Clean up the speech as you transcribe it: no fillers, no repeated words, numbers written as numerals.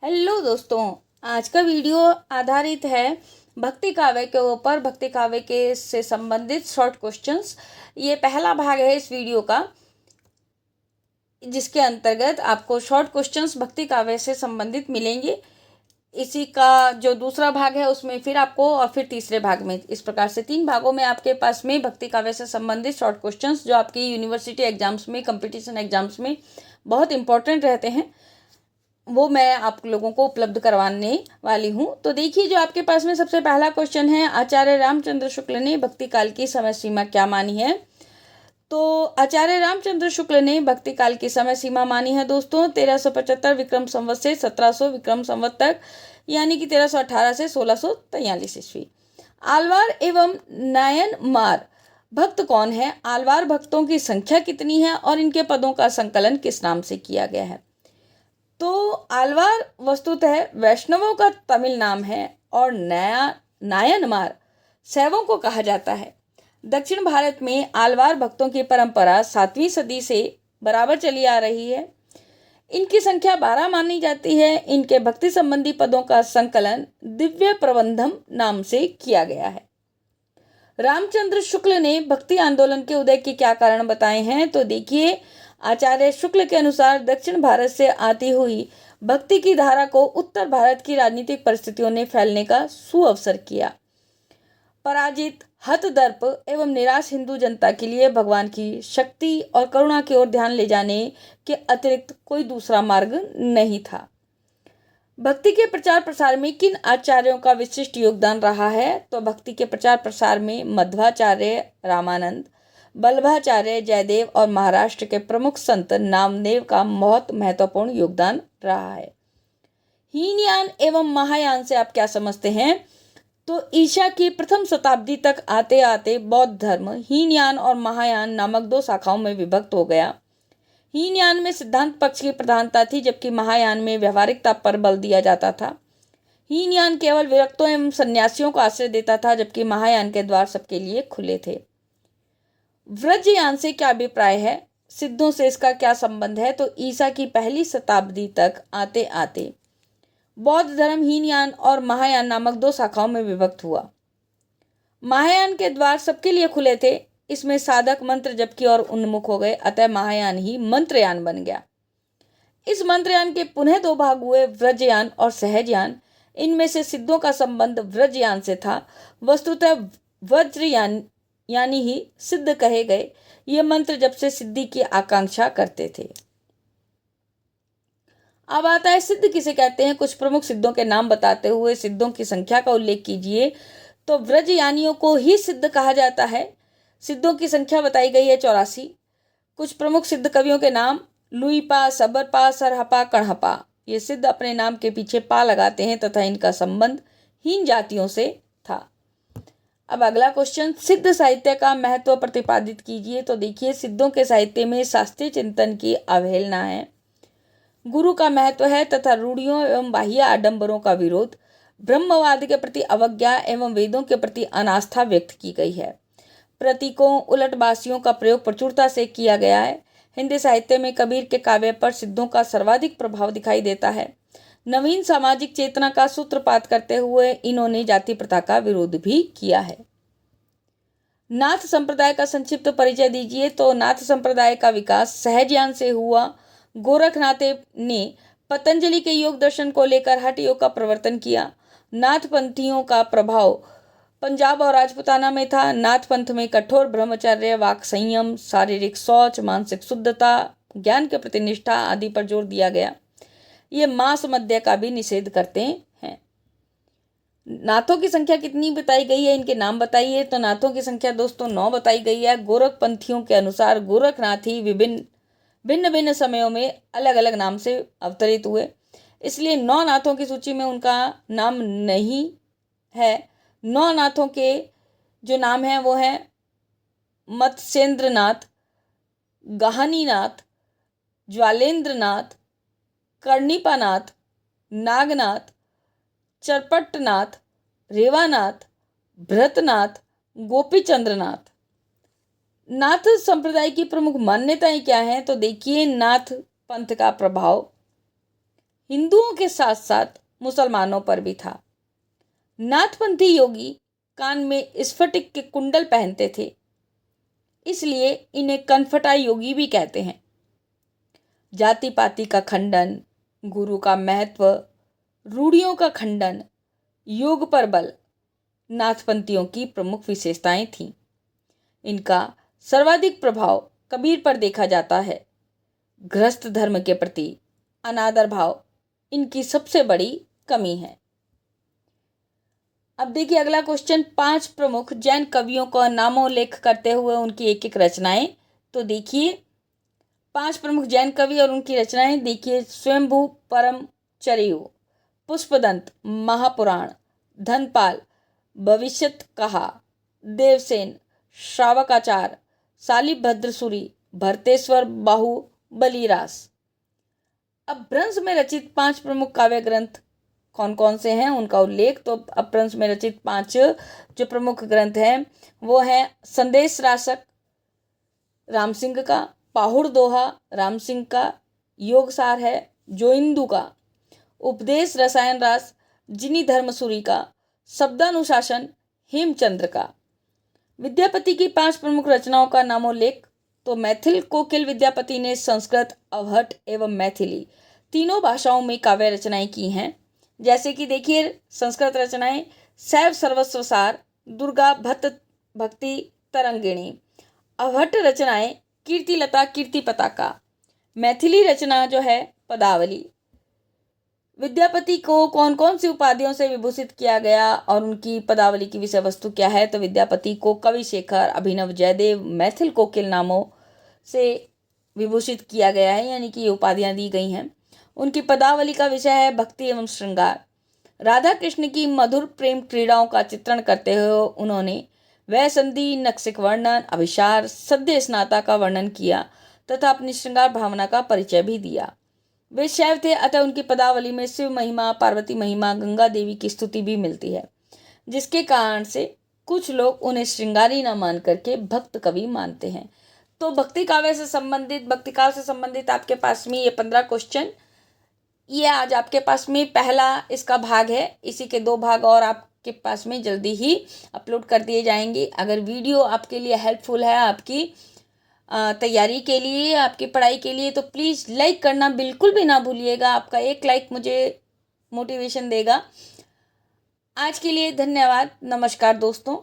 Hello दोस्तों, आज का वीडियो आधारित है भक्ति काव्य के ऊपर। भक्ति काव्य के से संबंधित शॉर्ट क्वेश्चंस। ये पहला भाग है इस वीडियो का, जिसके अंतर्गत आपको शॉर्ट क्वेश्चंस भक्ति काव्य से संबंधित मिलेंगे। इसी का जो दूसरा भाग है उसमें फिर आपको, और फिर तीसरे भाग में, इस प्रकार से 3 भागों में आपके पास में भक्ति काव्य से संबंधित शॉर्ट क्वेश्चंस जो आपकी यूनिवर्सिटी एग्जाम्स में, कंपटीशन एग्जाम्स में बहुत इंपॉर्टेंट रहते हैं, वो मैं आप लोगों को उपलब्ध करवाने वाली हूँ। तो देखिए, जो आपके पास में सबसे पहला क्वेश्चन है, आचार्य रामचंद्र शुक्ल ने भक्ति काल की समय सीमा क्या मानी है? तो आचार्य रामचंद्र शुक्ल ने भक्ति काल की समय सीमा मानी है दोस्तों 1375 विक्रम संवत से 1700 विक्रम संवत तक, यानी कि 1318 से 1643 ईस्वी। आलवार एवं नायनमार भक्त कौन है? आलवार भक्तों की संख्या कितनी है और इनके पदों का संकलन किस नाम से किया गया है? तो आलवार वस्तुतः वैष्णवों का तमिल नाम है और नायनमार शैवों को कहा जाता है। दक्षिण भारत में आलवार भक्तों की परंपरा 7वीं सदी से बराबर चली आ रही है। इनकी संख्या 12 मानी जाती है। इनके भक्ति संबंधी पदों का संकलन दिव्य प्रबंधम नाम से किया गया है। रामचंद्र शुक्ल ने भक्ति आंदोलन के उदय के क्या कारण बताए हैं? तो देखिए, आचार्य शुक्ल के अनुसार दक्षिण भारत से आती हुई भक्ति की धारा को उत्तर भारत की राजनीतिक परिस्थितियों ने फैलने का सुअवसर किया। पराजित, हतदर्प एवं निराश हिंदू जनता के लिए भगवान की शक्ति और करुणा की ओर ध्यान ले जाने के अतिरिक्त कोई दूसरा मार्ग नहीं था। भक्ति के प्रचार प्रसार में किन आचार्यों का विशिष्ट योगदान रहा है? तो भक्ति के प्रचार प्रसार में मध्वाचार्य रामानंद, बल्लभाचार्य जयदेव और महाराष्ट्र के प्रमुख संत नामदेव का बहुत महत्वपूर्ण योगदान रहा है। हीनयान एवं महायान से आप क्या समझते हैं? तो ईसा की प्रथम शताब्दी तक आते आते बौद्ध धर्म हीनयान और महायान नामक 2 शाखाओं में विभक्त हो गया। हीनयान में सिद्धांत पक्ष की प्रधानता थी, जबकि महायान में व्यवहारिकता पर बल दिया जाता था। हीनयान केवल विरक्तों एवं सन्यासियों को आश्रय देता था, जबकि महायान के द्वार सबके लिए खुले थे। व्रजयान से क्या अभिप्राय है? सिद्धों से इसका क्या संबंध है? तो ईसा की पहली शताब्दी तक आते आते बौद्ध धर्म हीनयान और महायान नामक 2 शाखाओं में विभक्त हुआ। महायान के द्वार सबके लिए खुले थे। इसमें साधक मंत्र जप की ओर उन्मुख हो गए, अतः महायान ही मंत्रयान बन गया। इस मंत्रयान के पुनः 2 भाग हुए, व्रजयान और सहजयान। इनमें से सिद्धों का संबंध व्रजयान से था। वस्तुतः वज्रयान यानी ही सिद्ध कहे गए। ये मंत्र जब से सिद्धि की आकांक्षा करते थे। अब आता है सिद्ध किसे कहते हैं। कुछ प्रमुख सिद्धों के नाम बताते हुए सिद्धों की संख्या का उल्लेख कीजिए। तो व्रजयानियों को ही सिद्ध कहा जाता है। सिद्धों की संख्या बताई गई है 84। कुछ प्रमुख सिद्ध कवियों के नाम: लुईपा, सबरपा, सरहपा, कणहपा। ये सिद्ध अपने नाम के पीछे पा लगाते हैं तथा इनका संबंध हीन जातियों से था। अब अगला क्वेश्चन, सिद्ध साहित्य का महत्व प्रतिपादित कीजिए। तो देखिए, सिद्धों के साहित्य में शास्त्रीय चिंतन की अवहेलना है, गुरु का महत्व है तथा रूढ़ियों एवं बाह्य आडंबरों का विरोध, ब्रह्मवाद के प्रति अवज्ञा एवं वेदों के प्रति अनास्था व्यक्त की गई है। प्रतीकों, उलटबासियों का प्रयोग प्रचुरता से किया गया है। हिंदी साहित्य में कबीर के काव्य पर सिद्धों का सर्वाधिक प्रभाव दिखाई देता है। नवीन सामाजिक चेतना का सूत्रपात करते हुए इन्होंने जाति प्रथा का विरोध भी किया है। नाथ संप्रदाय का संक्षिप्त परिचय दीजिए। तो नाथ संप्रदाय का विकास सहजयान से हुआ। गोरखनाथ ने पतंजलि के योग दर्शन को लेकर हठ योग का प्रवर्तन किया। नाथ पंथियों का प्रभाव पंजाब और राजपुताना में था। नाथ पंथ में कठोर ब्रह्मचर्य, वाक संयम, शारीरिक शौच, मानसिक शुद्धता, ज्ञान के प्रति निष्ठा आदि पर जोर दिया गया। ये मांस मद्य का भी निषेध करते हैं। नाथों की संख्या कितनी बताई गई है? इनके नाम बताइए। तो नाथों की संख्या दोस्तों 9 बताई गई है। गोरखपंथियों के अनुसार गोरखनाथ ही भिन्न भिन्न समयों में अलग अलग नाम से अवतरित हुए, इसलिए 9 नाथों की सूची में उनका नाम नहीं है। 9 नाथों के जो नाम हैं वो हैं मत्स्येंद्रनाथ, गहानीनाथ, ज्वालेंद्रनाथ, कर्णिपानाथ, नागनाथ, चरपट्टनाथ, रेवानाथ, भरतनाथ, गोपीचंद्रनाथ। नाथ संप्रदाय की प्रमुख मान्यताएं क्या हैं? तो देखिए, नाथ पंथ का प्रभाव हिंदुओं के साथ साथ मुसलमानों पर भी था। नाथपंथी योगी कान में स्फटिक के कुंडल पहनते थे, इसलिए इन्हें कनफटा योगी भी कहते हैं। जाति पाति का खंडन, गुरु का महत्व, रूढ़ियों का खंडन, योग पर बल नाथपंथियों की प्रमुख विशेषताएं थीं। इनका सर्वाधिक प्रभाव कबीर पर देखा जाता है। गृहस्थ धर्म के प्रति अनादर भाव इनकी सबसे बड़ी कमी है। अब देखिए अगला क्वेश्चन, 5 प्रमुख जैन कवियों का नामोल्लेख करते हुए उनकी एक एक रचनाएं। तो देखिए 5 प्रमुख जैन कवि और उनकी रचनाएं देखिए। स्वयंभू परम चरियु, पुष्पदंत महापुराण, धनपाल भविष्यत कहा, देवसेन, श्रावकाचार, शालिभद्रसूरि, भरतेश्वर बाहु बलिरास। अब भ्रंश में रचित 5 प्रमुख काव्य ग्रंथ कौन कौन से हैं उनका उल्लेख। तो अपभ्रंश में रचित 5 जो प्रमुख ग्रंथ हैं वो हैं संदेश रासक राम सिंह का, पाहुड़ दोहा राम सिंह का, योगसार है जोइंदू का, उपदेश रसायन रास जिनी धर्मसूरी का, शब्दानुशासन हेमचंद्र का। विद्यापति की 5 प्रमुख रचनाओं का नामोल्लेख। तो मैथिल कोकिल विद्यापति ने संस्कृत, अवहट एवं मैथिली तीनों भाषाओं में काव्य रचनाएं की हैं। जैसे कि देखिए संस्कृत रचनाएं शैव सर्वस्व सार, दुर्गा भक्ति तरंगिणी। अवहट रचनाएं कीर्तिलता कीर्ति पताका। मैथिली रचना जो है पदावली। विद्यापति को कौन कौन सी उपाधियों से विभूषित किया गया और उनकी पदावली की विषय वस्तु क्या है। तो विद्यापति को कवि शेखर, अभिनव जयदेव, मैथिल कोकिल नामों से विभूषित किया गया है, यानी कि ये उपाधियां दी गई हैं। उनकी पदावली का विषय है भक्ति एवं श्रृंगार। राधा कृष्ण की मधुर प्रेम क्रीड़ाओं का चित्रण करते हुए उन्होंने वैसंधि, नक्सिक वर्णन, अभिसार, सद्य स्नाता का वर्णन किया तथा अपनी श्रृंगार भावना का परिचय भी दिया। वे शैव थे, अतः उनकी पदावली में शिव महिमा, पार्वती महिमा, गंगा देवी की स्तुति भी मिलती है, जिसके कारण से कुछ लोग उन्हें श्रृंगारी न मान करके भक्त कवि मानते हैं। तो भक्ति काव्य से संबंधित, भक्ति काव्य से संबंधित आपके पास में ये 15 क्वेश्चन, ये आज आपके पास में पहला इसका भाग है। इसी के 2 भाग और आपके पास में जल्दी ही अपलोड कर दिए जाएंगे। अगर वीडियो आपके लिए हेल्पफुल है, आपकी तैयारी के लिए, आपकी पढ़ाई के लिए, तो प्लीज़ लाइक करना बिल्कुल भी ना भूलिएगा। आपका एक लाइक मुझे मोटिवेशन देगा। आज के लिए धन्यवाद। नमस्कार दोस्तों।